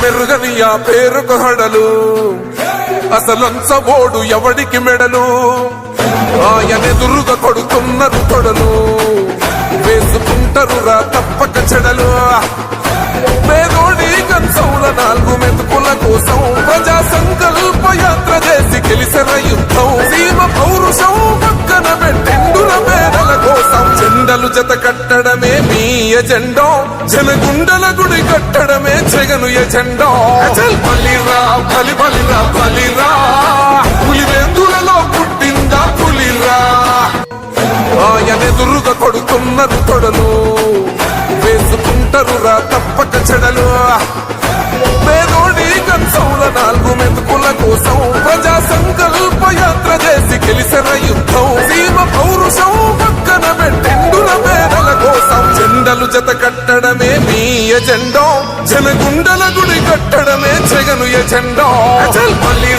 మెరుగని ఆ పేరుకు హడలు అసలంచబోడు ఎవడికి మెడలు ఆయనెదురుగా కొడుతున్నారు తొడలు వేసుకుంటారు రా తప్పక చెడలు పేదోడి కంచంల 4 మెతుకుల కోసం ప్రజా సంకల్ప యాత్ర చేసి గెలిసిన యుద్ధం సీమ పౌరుషం పక్కన పెట్టెండుల పేదల కోసం జెండలు జత కట్టడమే మీ ఎజెండో జనగుండల గుడి కట్టడమే జగను ఎజెండో బలిరా బలి బలిరా బలిరా పులివెందులలో పుట్టిందా పులిరా ఆయనెదురుగా కొడుతున్నారు తొడలు వేసుకుంటారు రా తప్పక చెడలు పేదోడి కంచంల 4 మెతుకుల కోసం ప్రజా సంకల్ప యాత్ర చేసి గెలిసిన యుద్ధం సీమ పౌరుషం పక్కన పెట్టెండుల పేదల కోసం జెండలు జత కట్టడమే మీ ఎజెండో జనగుండల గుడి కట్టడమే జగను ఎజెండో బలి